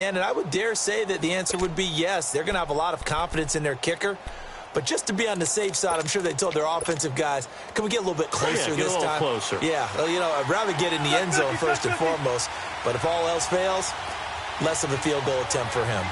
And I would dare say that the answer would be yes. They're going to have a lot of confidence in their kicker. But just to be on the safe side, I'm sure they told their offensive guys, can we get a little bit closer this time? Closer. Yeah, well, you know, I'd rather get in the end zone first and foremost. But if all else fails, less of a field goal attempt for him.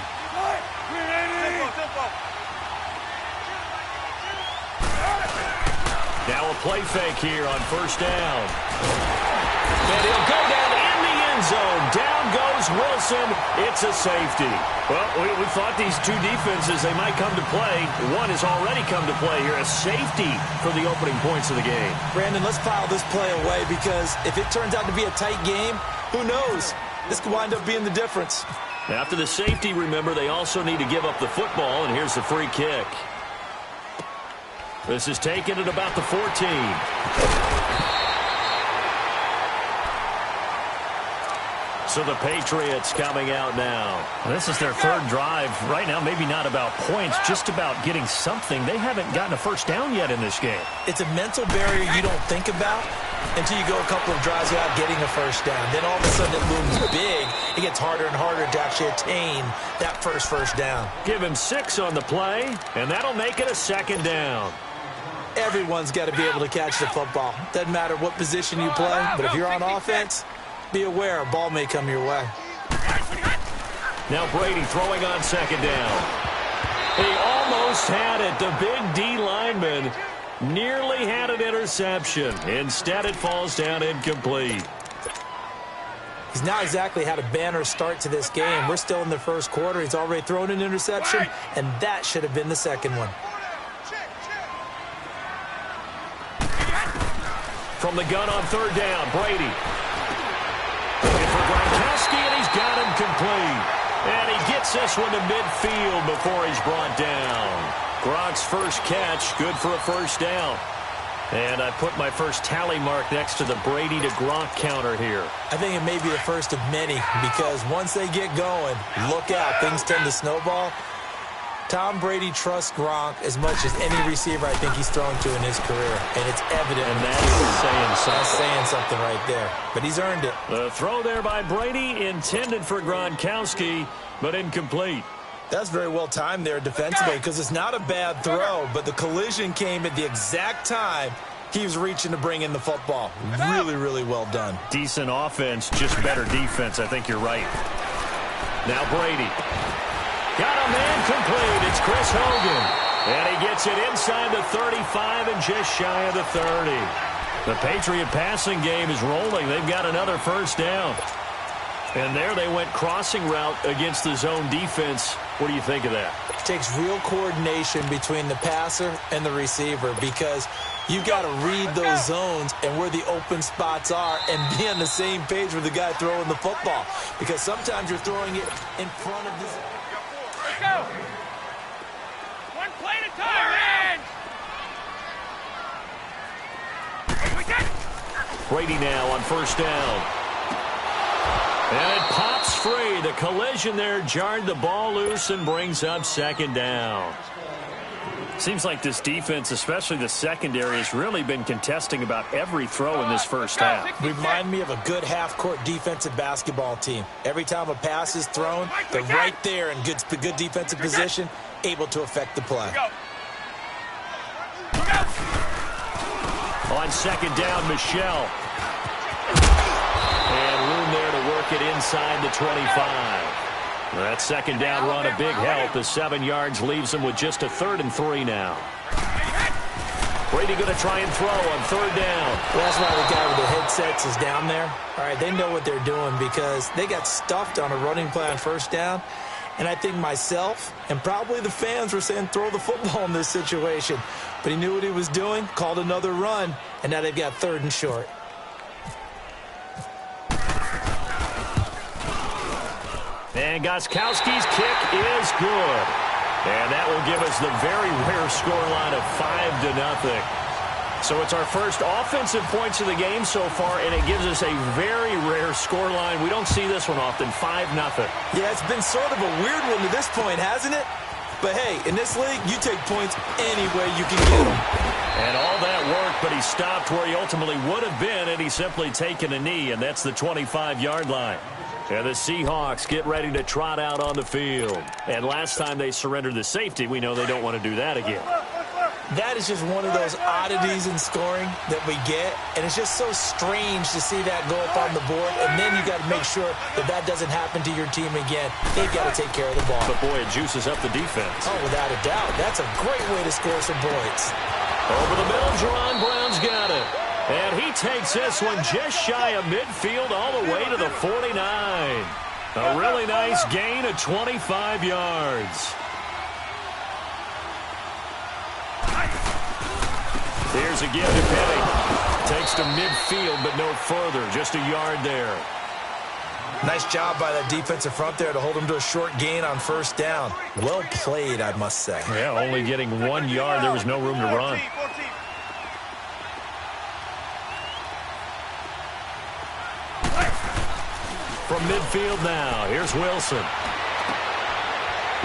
Now a play fake here on first down. And he'll go down in the end zone. Down goes Wilson. It's a safety. Well, we thought these two defenses, they might come to play. One has already come to play here. A safety for the opening points of the game. Brandon, let's file this play away because if it turns out to be a tight game, who knows? This could wind up being the difference. After the safety, remember, they also need to give up the football, and here's the free kick. This is taken at about the 14. So the Patriots coming out now. Well, this is their third drive. Right now, maybe not about points, just about getting something. They haven't gotten a first down yet in this game. It's a mental barrier you don't think about until you go a couple of drives without getting a first down. Then all of a sudden it looms big. It gets harder and harder to actually attain that first down. Give him 6 on the play, and that'll make it a second down. Everyone's got to be able to catch the football. Doesn't matter what position you play, but if you're on offense, be aware a ball may come your way. Now Brady throwing on second down. He almost had it. The big D lineman nearly had an interception. Instead, it falls down incomplete. He's not exactly had a banner start to this game. We're still in the first quarter. He's already thrown an interception, and that should have been the second one. From the gun on third down, Brady. Looking for Gronkowski, and he's got him complete. And he gets this one to midfield before he's brought down. Gronk's first catch, good for a first down. And I put my first tally mark next to the Brady to Gronk counter here. I think it may be the first of many because once they get going, look out, things tend to snowball. Tom Brady trusts Gronk as much as any receiver I think he's thrown to in his career. And it's evident. And that is saying something. That's saying something right there. But he's earned it. The throw there by Brady intended for Gronkowski, but incomplete. That's very well timed there defensively because it's not a bad throw, but the collision came at the exact time he was reaching to bring in the football. Really, really well done. Decent offense, just better defense. I think you're right. Now Brady. Got a man complete. It's Chris Hogan. And he gets it inside the 35 and just shy of the 30. The Patriot passing game is rolling. They've got another first down. And there they went crossing route against the zone defense. What do you think of that? It takes real coordination between the passer and the receiver because you've got to read those zones and where the open spots are and be on the same page with the guy throwing the football. Because sometimes you're throwing it in front of the zone. Go! One play at a time, man! Brady now on first down. And it pops free. The collision there jarred the ball loose and brings up second down. Seems like this defense, especially the secondary, has really been contesting about every throw in this first half. Remind me of a good half-court defensive basketball team. Every time a pass is thrown, they're right there in good defensive position, able to affect the play. On second down, Michelle. And room there to work it inside the 25. That second down run a big help. The 7 yards leaves them with just a 3rd and 3 now. Brady going to try and throw on third down. Well, that's why the guy with the headsets is down there. All right, they know what they're doing because they got stuffed on a running play on first down. And I think myself and probably the fans were saying throw the football in this situation. But he knew what he was doing, called another run, and now they've got 3rd and short. And Gostkowski's kick is good. And that will give us the very rare scoreline of 5-0. So it's our first offensive points of the game so far, and it gives us a very rare scoreline. We don't see this one often, 5-0. Yeah, it's been sort of a weird one to this point, hasn't it? But, hey, in this league, you take points any way you can get them. And all that worked, but he stopped where he ultimately would have been, and he's simply taken a knee, and that's the 25-yard line. And the Seahawks get ready to trot out on the field. And last time they surrendered the safety, we know they don't want to do that again. That is just one of those oddities in scoring that we get, and it's just so strange to see that go up on the board, and then you got to make sure that that doesn't happen to your team again. They've got to take care of the ball. But, boy, it juices up the defense. Oh, without a doubt. That's a great way to score some points. Over the middle, Jerron Brown's got it. And he takes this one just shy of midfield all the way to the 49. A really nice gain of 25 yards. Here's a give to Penny. Takes to midfield, but no further. Just a yard there. Nice job by that defensive front there to hold him to a short gain on first down. Well played, I must say. Yeah, only getting 1 yard. There was no room to run. From midfield now, here's Wilson.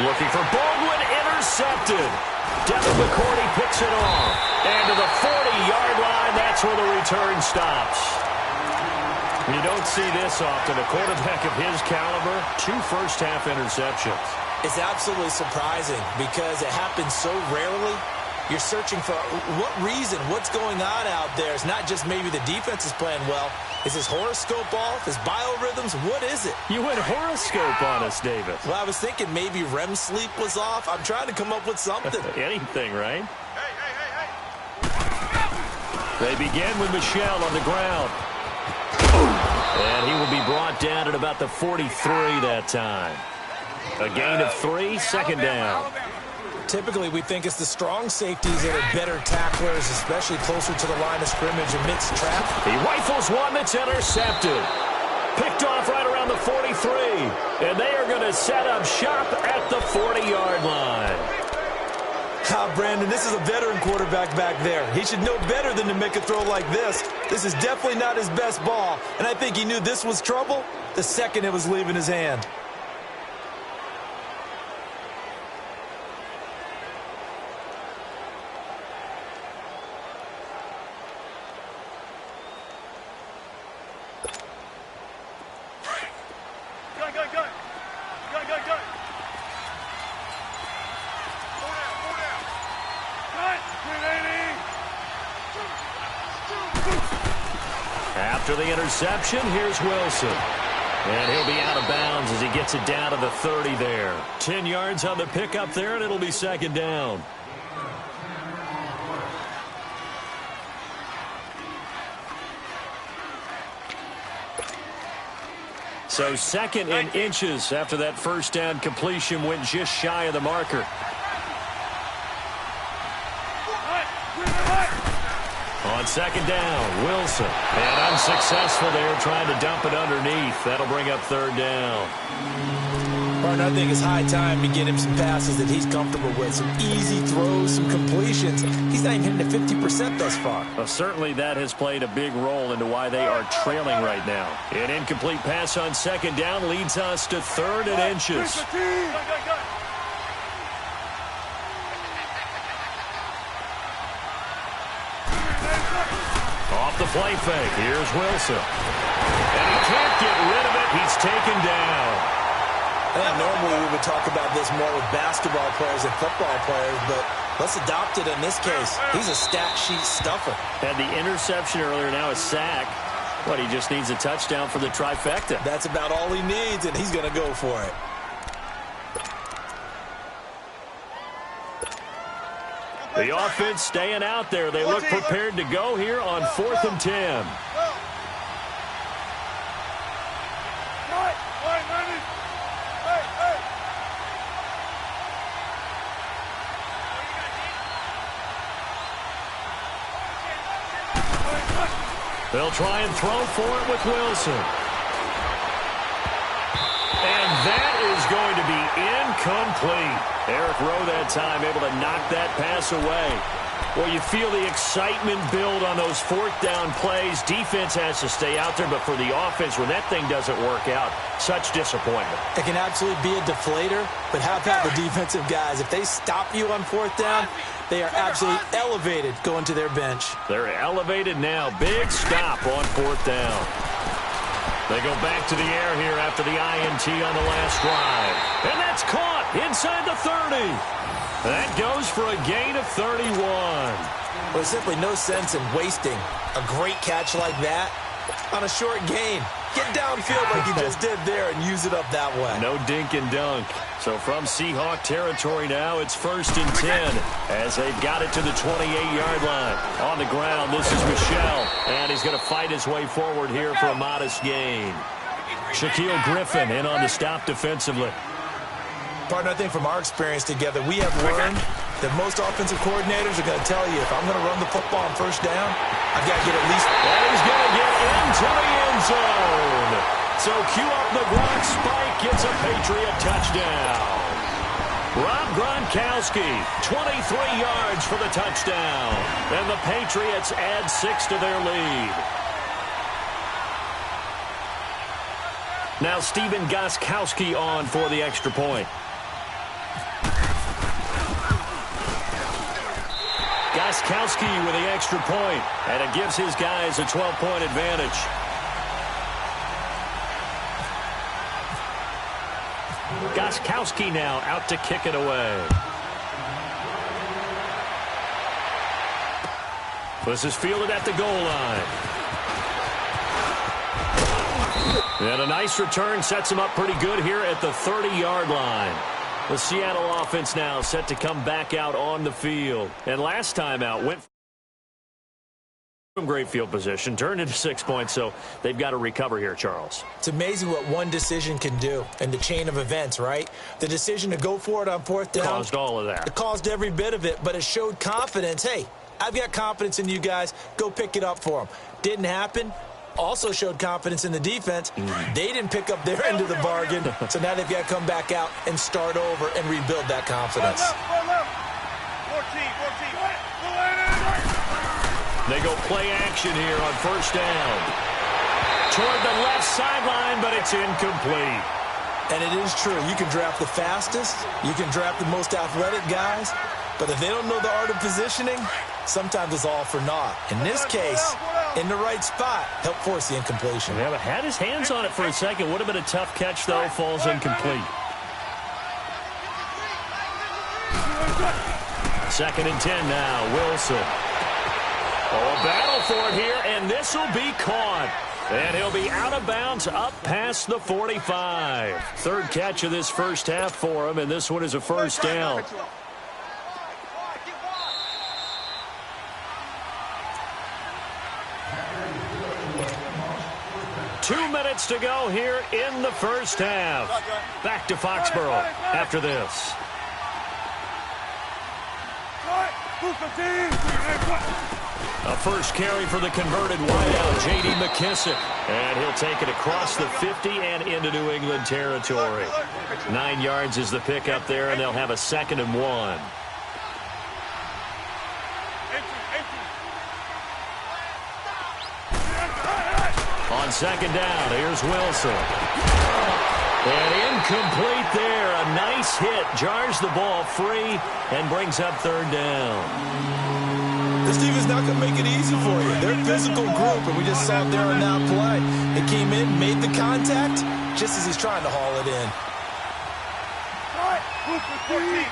Looking for Baldwin, intercepted. Devin McCourty picks it off. And to the 40-yard line, that's where the return stops. You don't see this often. A quarterback of his caliber, 2 first-half interceptions. It's absolutely surprising because it happens so rarely. You're searching for what reason, what's going on out there. It's not just maybe the defense is playing well. Is his horoscope off? His biorhythms? What is it? You went horoscope on us, David. Well, I was thinking maybe REM sleep was off. I'm trying to come up with something. Anything, right? They begin with Michel on the ground. And he will be brought down at about the 43 that time. A gain of 3, second down. Typically, we think it's the strong safeties that are better tacklers, especially closer to the line of scrimmage amidst trap. He rifles one that's intercepted. Picked off right around the 43. And they are going to set up shop at the 40-yard line. Brandon, this is a veteran quarterback back there. He should know better than to make a throw like this. This is definitely not his best ball, and I think he knew this was trouble the second it was leaving his hand. After the interception, here's Wilson. And he'll be out of bounds as he gets it down to the 30 there. 10 yards on the pickup there, and it'll be second down. So second in inches after that first down completion went just shy of the marker. On second down, Wilson. And unsuccessful there trying to dump it underneath. That'll bring up third down. Martin, I think it's high time to get him some passes that he's comfortable with. Some easy throws, some completions. He's not even hitting the 50% thus far. Well, certainly that has played a big role into why they are trailing right now. An incomplete pass on second down leads us to third and inches. Off the play fake, here's Wilson. And he can't get rid of it. He's taken down. I think normally we would talk about this more with basketball players and football players, but let's adopt it in this case. He's a stat sheet stuffer. Had the interception earlier, now a sack. What, he just needs a touchdown for the trifecta. That's about all he needs, and he's going to go for it. The offense staying out there. They look prepared to go here on 4th and 10. They'll try and throw for it with Wilson. And that is going to be incomplete. Eric Rowe that time able to knock that pass away. Well, you feel the excitement build on those 4th down plays. Defense has to stay out there, but for the offense, when that thing doesn't work out, such disappointment. It can absolutely be a deflator, but how about the defensive guys? If they stop you on 4th down, they are absolutely elevated going to their bench. They're elevated now. Big stop on 4th down. They go back to the air here after the INT on the last drive. And that's caught inside the 30. That goes for a gain of 31. Well, there's simply no sense in wasting a great catch like that on a short gain. Get downfield like you just did there and use it up that way. No dink and dunk. So from Seahawk territory now, it's 1st and 10 as they've got it to the 28-yard line. On the ground, this is Michel, and he's going to fight his way forward here for a modest gain. Shaquille Griffin in on the stop defensively. Partner, I think from our experience together, we have learned that most offensive coordinators are going to tell you, if I'm going to run the football on 1st down, I've got to get at least... And he's going to get into the end zone. So cue up the Gronk spike, gets a Patriot touchdown. Rob Gronkowski, 23 yards for the touchdown. And the Patriots add 6 to their lead. Now Stephen Gostkowski on for the extra point. Gostkowski with the extra point, and it gives his guys a 12-point advantage. Gostkowski now out to kick it away. This is fielded at the goal line. And a nice return sets him up pretty good here at the 30-yard line. The Seattle offense now set to come back out on the field. And last time out went from great field position, turned into 6 points, so they've got to recover here, Charles. It's amazing what one decision can do in the chain of events, right? The decision to go for it on 4th down. Caused all of that. It caused every bit of it, but it showed confidence. Hey, I've got confidence in you guys. Go pick it up for them. Didn't happen. Also showed confidence in the defense. They didn't pick up their end of the bargain, so now they've got to come back out and start over and rebuild that confidence. They go play action here on 1st down. Toward the left sideline, but it's incomplete. And it is true. You can draft the fastest. You can draft the most athletic guys. But if they don't know the art of positioning, sometimes it's all for naught. In this case, in the right spot, helped force the incompletion. Yeah, but had his hands on it for a second. Would have been a tough catch, though. Falls incomplete. 2nd and 10 now. Wilson. Oh, a battle for it here, and this will be caught. And he'll be out of bounds up past the 45. 3rd catch of this first half for him, and this one is a 1st down. Two minutes to go here in the first half. Back to Foxborough after this. A first carry for the converted wideout, J.D. McKissick. And he'll take it across the 50 and into New England territory. 9 yards is the pickup there, and they'll have a 2nd and 1. On 2nd down, here's Wilson. And incomplete there. A nice hit. Jars the ball free and brings up 3rd down. This team is not going to make it easy for you. They're a physical group, and we just saw it there on that play. They came in, made the contact, just as he's trying to haul it in. 14.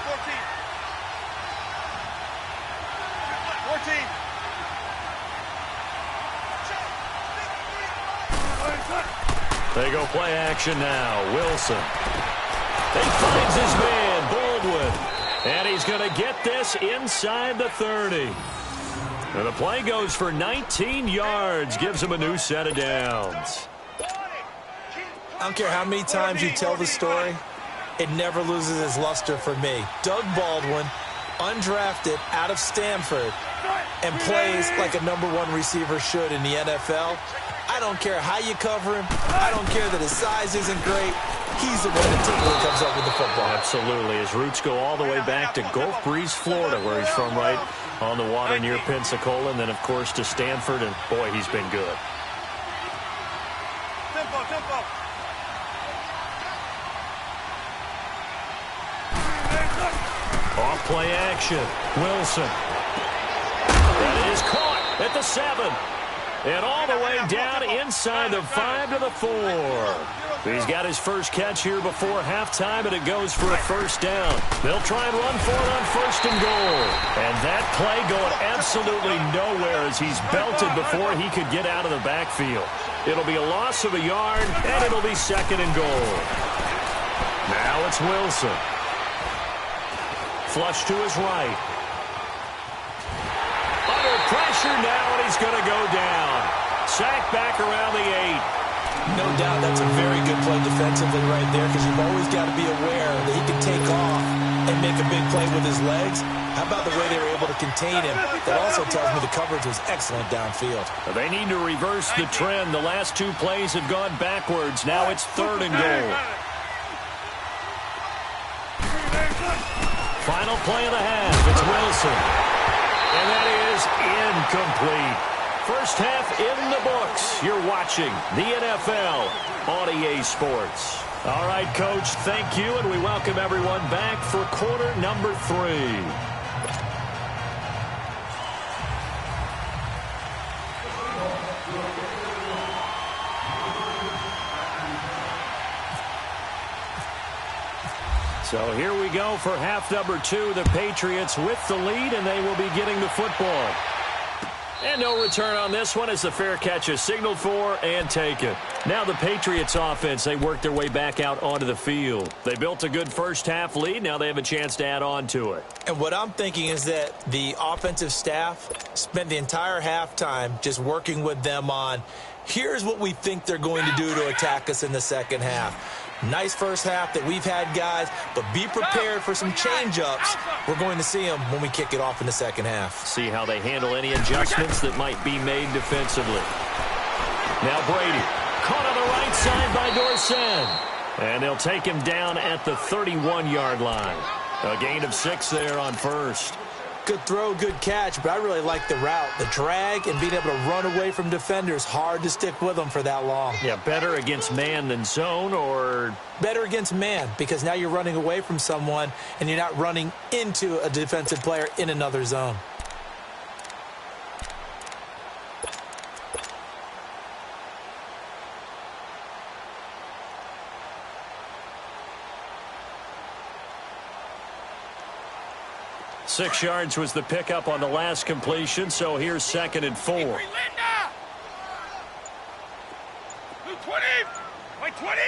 They go play action now. Wilson. He finds his man, Baldwin. And he's going to get this inside the 30. And the play goes for 19 yards. Gives him a new set of downs. I don't care how many times you tell the story, it never loses its luster for me. Doug Baldwin, undrafted out of Stanford, and plays like a #1 receiver should in the NFL. I don't care how you cover him. I don't care that his size isn't great. He's the one that typically comes up with the football. Absolutely. His roots go all the way back to Gulf Breeze, Florida, where he's from, right on the water near Pensacola. And then, of course, to Stanford. And, boy, he's been good. Tempo. Off play action. Wilson. That is caught at the 7. And all the way down inside the 5 to the 4. He's got his first catch here before halftime, and it goes for a first down. They'll try and run for it on 1st and goal. And that play going absolutely nowhere as he's belted before he could get out of the backfield. It'll be a loss of a yard, and it'll be 2nd and goal. Now it's Wilson. Flush to his right. Under pressure now, and he's going to go down. Sacked back around the 8. No doubt that's a very good play defensively right there, because you've always got to be aware that he can take off and make a big play with his legs. How about the way they were able to contain him? That also tells me the coverage was excellent downfield. They need to reverse the trend. The last 2 plays have gone backwards. Now it's 3rd and goal. Final play of the half. It's Wilson. And that is incomplete. First half in the books. You're watching the NFL on EA Sports. All right, Coach, thank you, and we welcome everyone back for quarter number 3. So here we go for half number 2. The Patriots with the lead, and they will be getting the football. And no return on this one as the fair catch is signaled for and taken. Now the Patriots offense, they work their way back out onto the field. They built a good first half lead. Now they have a chance to add on to it. And what I'm thinking is that the offensive staff spent the entire halftime just working with them on, here's what we think they're going to do to attack us in the second half. Nice first half that we've had, guys, but be prepared for some change-ups. We're going to see them when we kick it off in the second half. See how they handle any adjustments that might be made defensively. Now Brady, caught on the right side by Dorsett. And they'll take him down at the 31-yard line. A gain of 6 there on first. Good throw, good catch, but I really like the route. The drag and being able to run away from defenders, hard to stick with them for that long. Yeah, better against man than zone, or? Better against man, because now you're running away from someone and you're not running into a defensive player in another zone. Six yards was the pickup on the last completion, so here's 2nd and 4. 220! 20!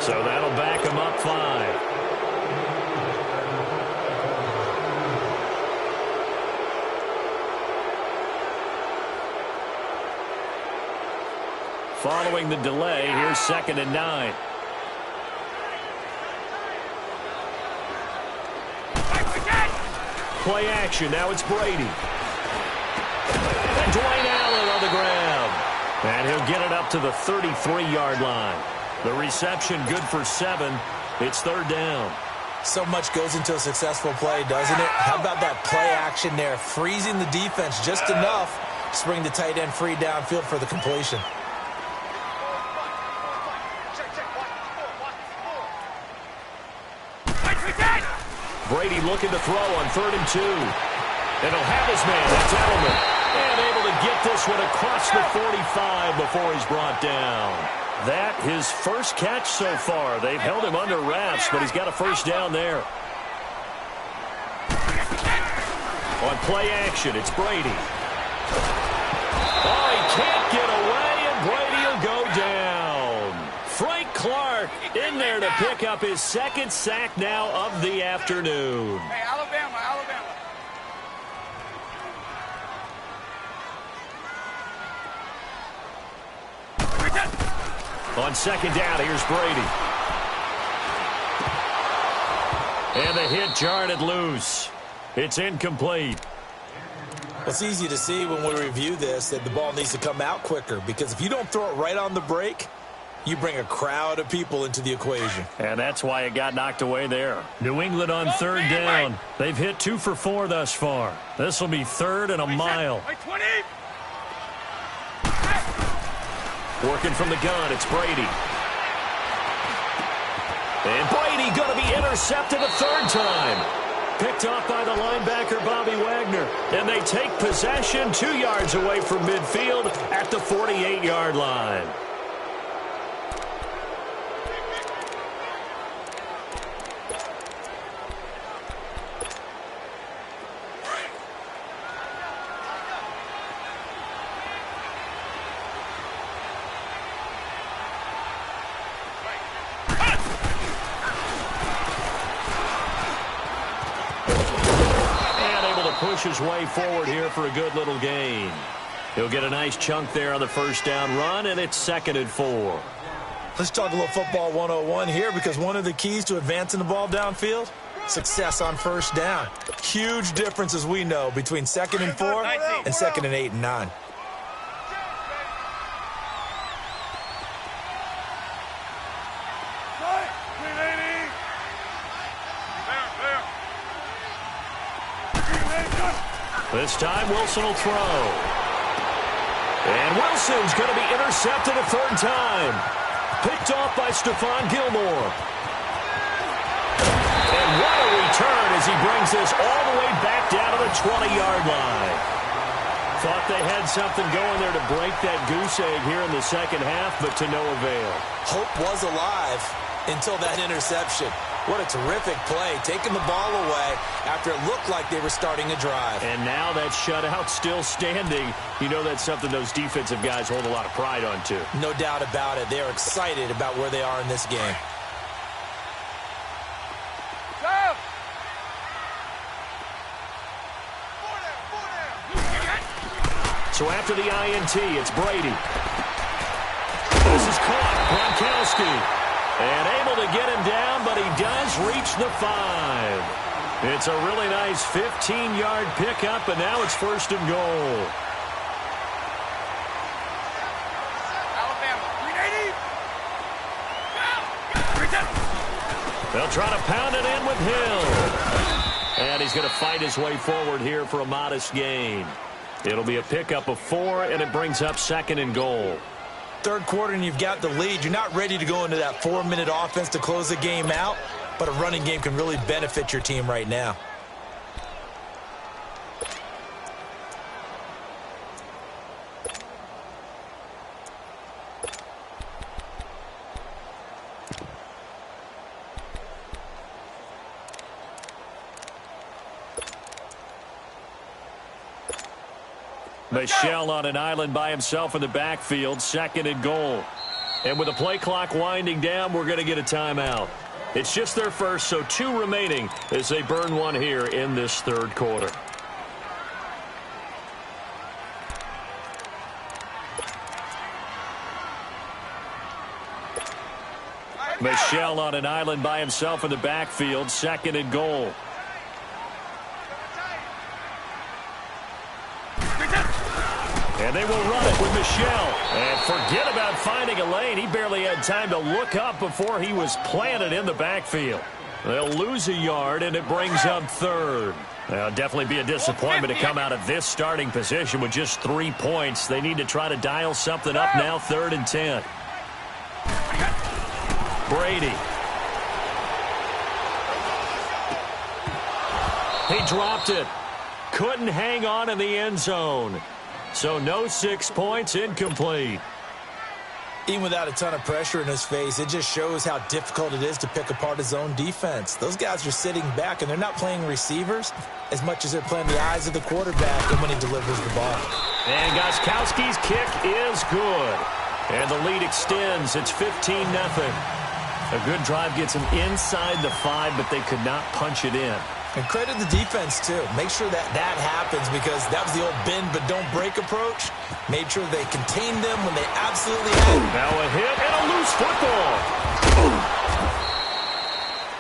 So that'll back him up 5. Following the delay, here's 2nd and 9. Play action. Now it's Brady. And Dwayne Allen on the grab. And he'll get it up to the 33-yard line. The reception good for 7. It's 3rd down. So much goes into a successful play, doesn't it? How about that play action there? Freezing the defense just enough to bring the tight end free downfield for the completion. Brady looking to throw on 3rd and 2. And he'll have his man. That's Edelman. And able to get this one across the 45 before he's brought down. That his first catch so far. They've held him under wraps, but he's got a first down there. On play action, it's Brady. Oh, he can't get away, and Brady will go down. Frank Clark in there to pick up his 2nd sack now of the afternoon. Hey, Alabama. On 2nd down, here's Brady. And the hit jarred it loose. It's incomplete. It's easy to see when we review this that the ball needs to come out quicker, because if you don't throw it right on the break, you bring a crowd of people into the equation. And that's why it got knocked away there. New England on 3rd down. They've hit 2 for 4 thus far. This will be 3rd and a mile. Working from the gun, it's Brady. And Brady going to be intercepted a third time. Picked off by the linebacker, Bobby Wagner. And they take possession 2 yards away from midfield at the 48-yard line. Push his way forward here for a good little gain. He'll get a nice chunk there on the first down run, and it's 2nd and 4. Let's talk a little football 101 here, because one of the keys to advancing the ball downfield, success on first down. Huge difference, as we know, between 2nd and 4 and 2nd and 8 and 9. This time, Wilson will throw. And Wilson's going to be intercepted a third time. Picked off by Stephon Gilmore. And what a return as he brings this all the way back down to the 20-yard line. Thought they had something going there to break that goose egg here in the second half, but to no avail. Hope was alive until that interception. What a terrific play, taking the ball away after it looked like they were starting a drive. And now that shutout still standing. You know that's something those defensive guys hold a lot of pride on, too. No doubt about it. They're excited about where they are in this game. So after the INT, it's Brady. This is caught. Gronkowski. And able to get him down, but he does reach the 5. It's a really nice 15-yard pickup, and now it's 1st and goal. They'll try to pound it in with Hill. And he's going to fight his way forward here for a modest gain. It'll be a pickup of 4, and it brings up 2nd and goal. Third quarter and you've got the lead. You're not ready to go into that 4-minute offense to close the game out, but a running game can really benefit your team right now. Michel on an island by himself in the backfield, 2nd and goal. And with the play clock winding down, we're going to get a timeout. It's just their first, so 2 remaining as they burn one here in this third quarter. Michel on an island by himself in the backfield, 2nd and goal. And they will run it with Michel. And forget about finding a lane. He barely had time to look up before he was planted in the backfield. They'll lose a yard, and it brings up 3rd. That'll definitely be a disappointment to come out of this starting position with just 3 points. They need to try to dial something up now, 3rd and 10. Brady. He dropped it. Couldn't hang on in the end zone. So no 6 points, incomplete. Even without a ton of pressure in his face, it just shows how difficult it is to pick apart his own defense. Those guys are sitting back, and they're not playing receivers as much as they're playing the eyes of the quarterback and when he delivers the ball. And Gostkowski's kick is good. And the lead extends. It's 15-0. A good drive gets them inside the 5, but they could not punch it in. And credit the defense, too. Make sure that that happens, because that was the old bend but don't break approach. Made sure they contained them when they absolutely had. Now a hit and a loose football.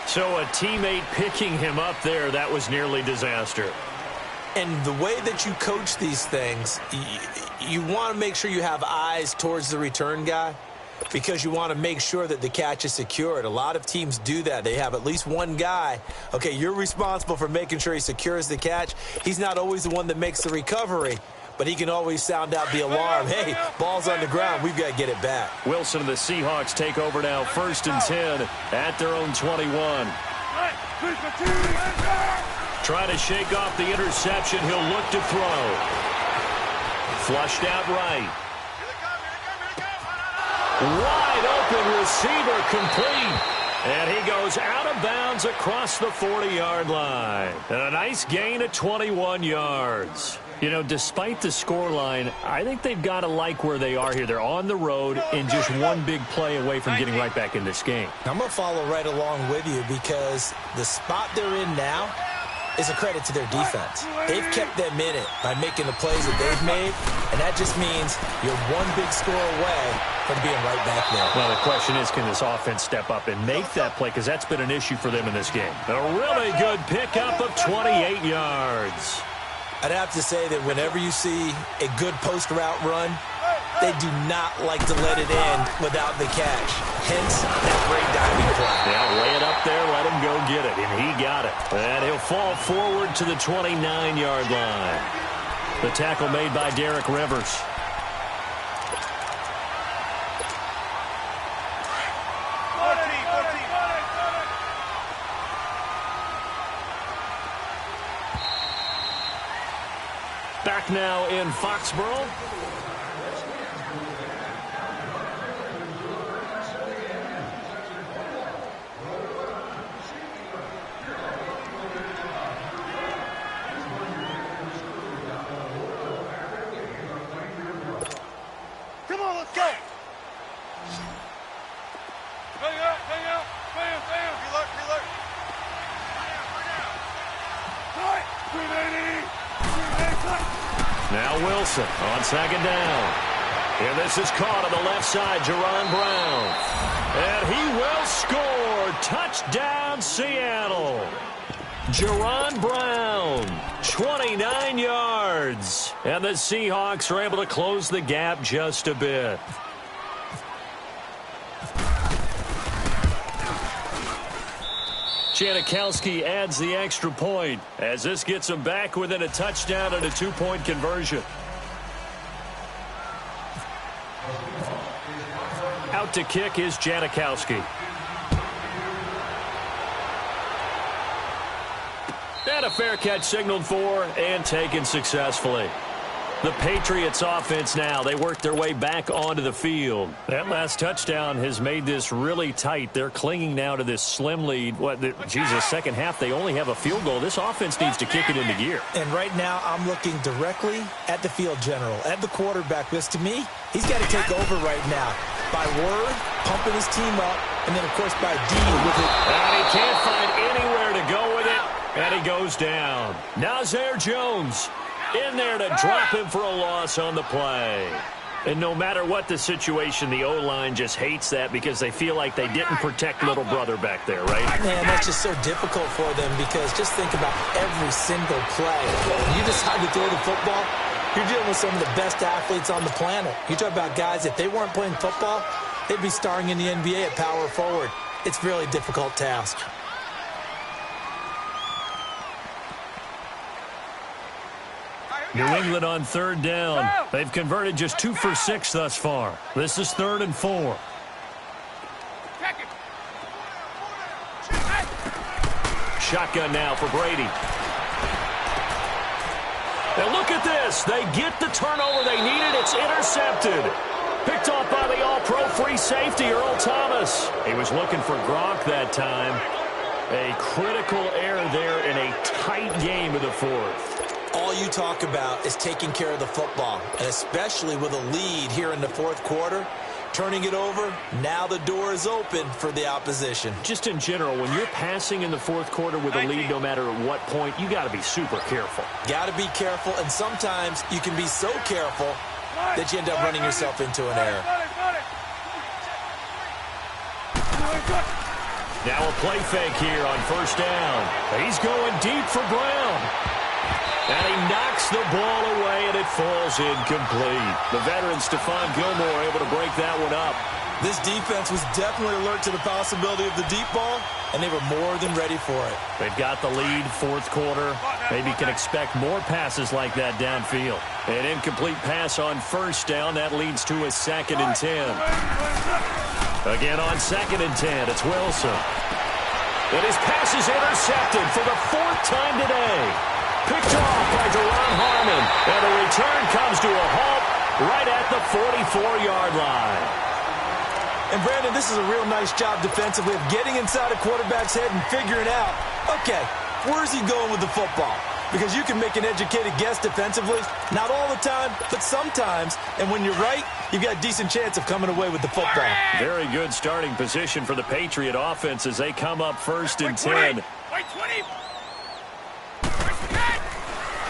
So a teammate picking him up there, that was nearly disaster. And the way that you coach these things, you want to make sure you have eyes towards the return guy, because you want to make sure that the catch is secured. A lot of teams do that. They have at least one guy. Okay, you're responsible for making sure he secures the catch. He's not always the one that makes the recovery, but he can always sound out the alarm. Hey, ball's on the ground. We've got to get it back. Wilson and the Seahawks take over now, 1st and 10 at their own 21. Trying to shake off the interception. He'll look to throw. Flushed out right. Wide open receiver complete. And he goes out of bounds across the 40-yard line. And a nice gain of 21 yards. You know, despite the scoreline, I think they've got to like where they are here. They're on the road and just one big play away from getting right back in this game. I'm going to follow right along with you because the spot they're in now is a credit to their defense. They've kept them in it by making the plays that they've made, and that just means you're one big score away from being right back there. Well, the question is, can this offense step up and make that play? Because that's been an issue for them in this game. A really good pickup of 28 yards. I'd have to say that whenever you see a good post route run, they do not like to let it in without the catch. Hence, that great diving play. Yeah, lay it up there, let him go get it, and he got it. And he'll fall forward to the 29-yard line. The tackle made by Derek Rivers. Back now in Foxborough. Come on, let's go. Hang out. Reload. Now Wilson on 2nd down. And this is caught on the left side, Jerron Brown. And he will score. Touchdown, Seattle. Jerron Brown, 29 yards. And the Seahawks are able to close the gap just a bit. Janikowski adds the extra point as this gets him back within a touchdown and a 2-point conversion. Out to kick is Janikowski. And a fair catch signaled for and taken successfully. The Patriots offense now, they work their way back onto the field. That last touchdown has made this really tight. They're clinging now to this slim lead. Second half, they only have a field goal. This offense needs to kick it into gear. And right now, I'm looking directly at the field general, at the quarterback, because to me, he's got to take over right now. By word, pumping his team up, and then, of course, by deed with it. And he can't find anywhere to go with it, and he goes down. Nazir Jones in there to drop him for a loss on the play. And no matter what the situation, the O-line just hates that because they feel like they didn't protect little brother back there, right? Man, that's just so difficult for them because just think about every single play. When you decide to throw the football, you're dealing with some of the best athletes on the planet. You talk about guys, if they weren't playing football, they'd be starring in the NBA at power forward. It's a really difficult task. New England on 3rd down. They've converted just 2 for 6 thus far. This is 3rd and 4. Shotgun now for Brady. And look at this. They get the turnover they needed. It's intercepted. Picked off by the all-pro free safety, Earl Thomas. He was looking for Gronk that time. A critical error there in a tight game of the 4th. All you talk about is taking care of the football, and especially with a lead here in the 4th quarter, turning it over, now the door is open for the opposition. Just in general, when you're passing in the 4th quarter with a lead, no matter at what point, you got to be super careful. Got to be careful, and sometimes you can be so careful that you end up running yourself into an error. Now a play fake here on 1st down. He's going deep for Brown. And he knocks the ball away, and it falls incomplete. The veteran Stephon Gilmore able to break that one up. This defense was definitely alert to the possibility of the deep ball, and they were more than ready for it. They've got the lead, 4th quarter. Maybe can expect more passes like that downfield. An incomplete pass on first down. That leads to a 2nd and 10. Again on 2nd and 10, it's Wilson. And his pass is intercepted for the 4th time today. Picked off by Duron Harmon. And the return comes to a halt right at the 44-yard line. And, Brandon, this is a real nice job defensively of getting inside a quarterback's head and figuring out, okay, where's he going with the football? Because you can make an educated guess defensively, not all the time, but sometimes. And when you're right, you've got a decent chance of coming away with the football. Very good starting position for the Patriot offense as they come up 1st and 10.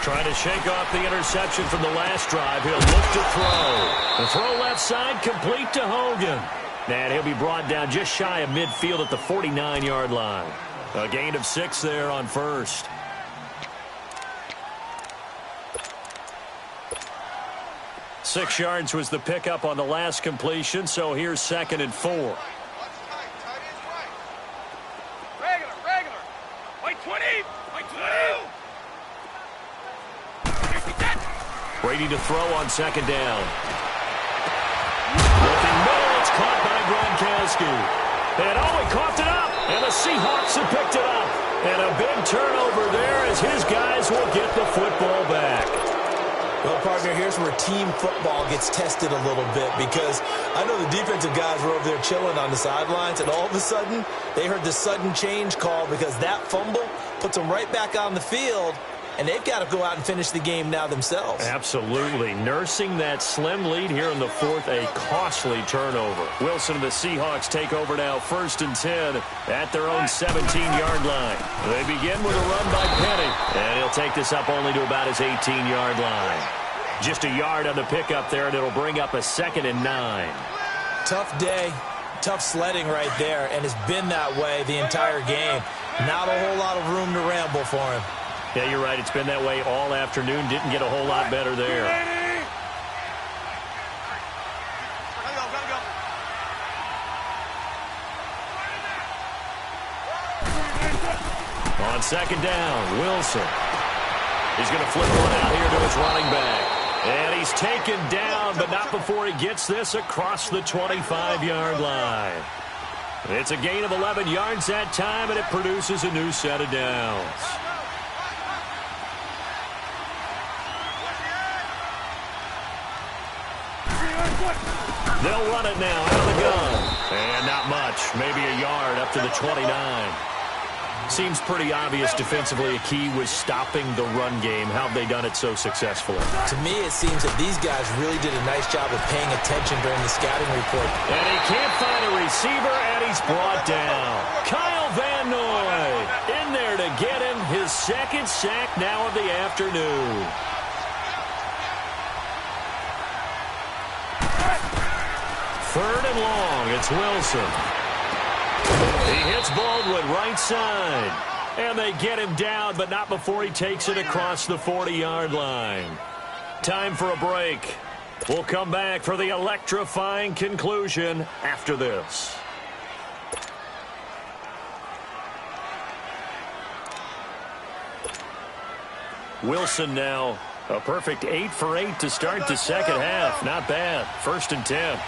Trying to shake off the interception from the last drive. He'll look to throw. The throw left side complete to Hogan. And he'll be brought down just shy of midfield at the 49-yard line. A gain of 6 there on first. Six yards was the pickup on the last completion, so here's 2nd and 4. Regular. White 20. Brady to throw on 2nd down. Looking middle, it's caught by Gronkowski. And he coughed it up, and the Seahawks have picked it up. And a big turnover there as his guys will get the football back. Well, partner, here's where team football gets tested a little bit because I know the defensive guys were over there chilling on the sidelines, and all of a sudden, they heard the sudden change call because that fumble puts them right back on the field, and they've got to go out and finish the game now themselves. Absolutely. Nursing that slim lead here in the 4th, a costly turnover. Wilson and the Seahawks take over now 1st and 10 at their own 17-yard line. They begin with a run by Penny, and he'll take this up only to about his 18-yard line. Just a yard on the pickup there, and it'll bring up a 2nd and 9. Tough day, tough sledding right there, and it's been that way the entire game. Not a whole lot of room to ramble for him. Yeah, you're right. It's been that way all afternoon. Didn't get a whole lot better there. On 2nd down, Wilson. He's going to flip one out here to his running back. And he's taken down, but not before he gets this across the 25-yard line. It's a gain of 11 yards that time, and it produces a new set of downs. They'll run it now out of the gun. And not much. Maybe a yard up to the 29. Seems pretty obvious defensively a key was stopping the run game. How have they done it so successfully? To me, it seems that these guys really did a nice job of paying attention during the scouting report. And he can't find a receiver, and he's brought down. Kyle Van Noy in there to get him his 2nd sack now of the afternoon. Third and long, it's Wilson. He hits Baldwin right side. And they get him down, but not before he takes it across the 40-yard line. Time for a break. We'll come back for the electrifying conclusion after this. Wilson now a perfect 8 for 8 to start the second half. Not bad. 1st and 10.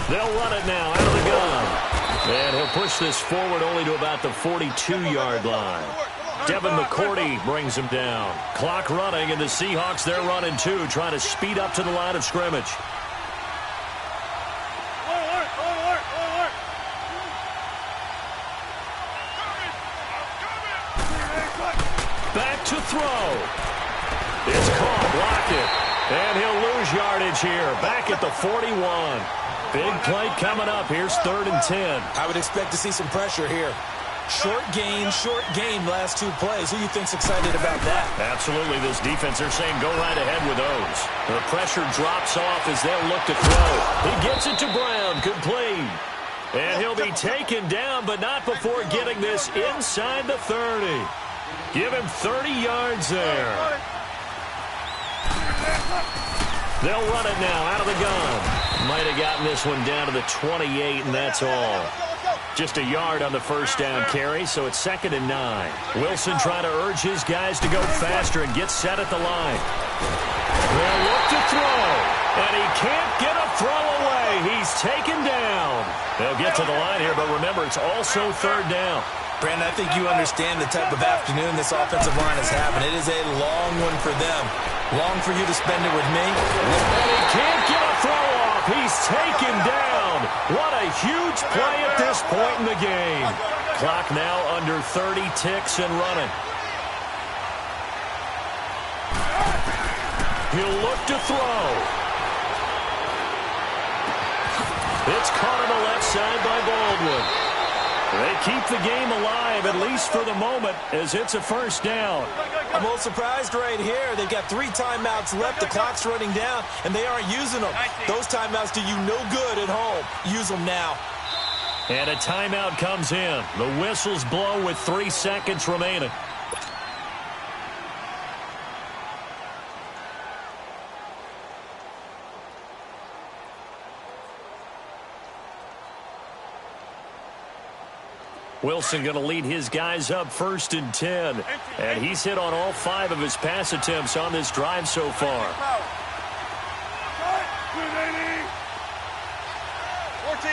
They'll run it now out of the gun. And he'll push this forward only to about the 42-yard line. Devin McCourty brings him down. Clock running, and the Seahawks, they're running too, trying to speed up to the line of scrimmage. Back to throw. It's caught, blocked it. And he'll lose yardage here. Back at the 41. Big play coming up. Here's 3rd and 10. I would expect to see some pressure here. Short game last 2 plays. Who do you think's excited about that? Absolutely. This defense, they're saying go right ahead with those. The pressure drops off as they'll look to throw. He gets it to Brown. Complete. And he'll be taken down, but not before getting this inside the 30. Give him 30 yards there. They'll run it now out of the gun. Might have gotten this one down to the 28, and that's all. Just a yard on the first down carry, so it's 2nd and 9. Wilson trying to urge his guys to go faster and get set at the line. They'll look to throw, and he can't get a throw away. He's taken down. They'll get to the line here, but remember, it's also 3rd down. Brandon, I think you understand the type of afternoon this offensive line is having. It is a long one for them. Long for you to spend it with me. And he can't get a throw off. He's taken down. What a huge play at this point in the game. Clock now under 30 ticks and running. He'll look to throw. It's caught on the left side by Baldwin. They keep the game alive, at least for the moment, as it's a first down. I'm a little surprised right here. They've got 3 timeouts left. The clock's running down, and they aren't using them. Those timeouts do you no good at home. Use them now. And a timeout comes in. The whistles blow with 3 seconds remaining. Wilson going to lead his guys up 1st and 10. And he's hit on all 5 of his pass attempts on this drive so far. 14.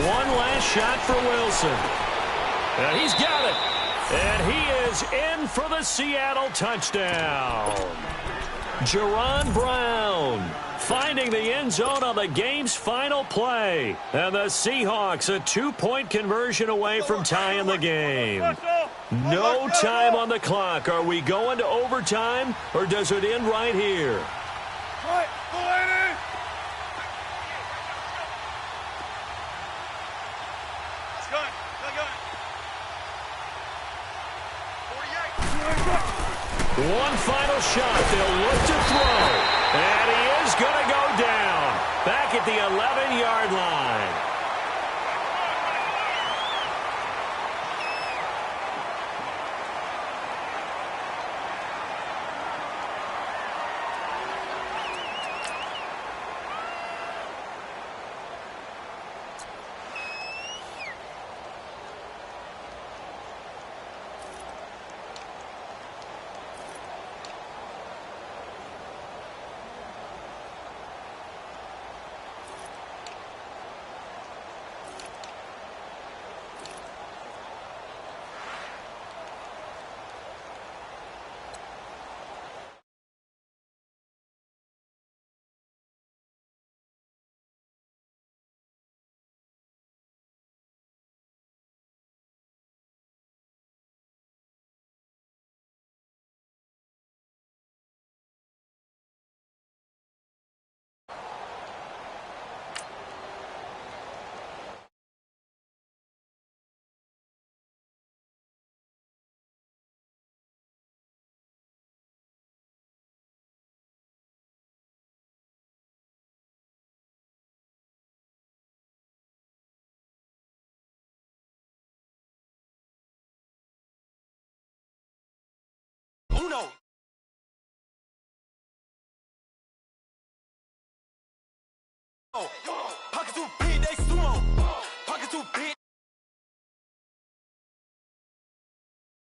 One last shot for Wilson. And he's got it. And he is in for the Seattle touchdown. Jaron Brown finding the end zone on the game's final play. And the Seahawks a 2-point conversion away from tying the game. No time on the clock. Are we going to overtime, or does it end right here? One final shot. They'll look to throw. And he is going to go down. Back at the 11-yard line. Uno. Pocket too big, they sumo. Pocket too big.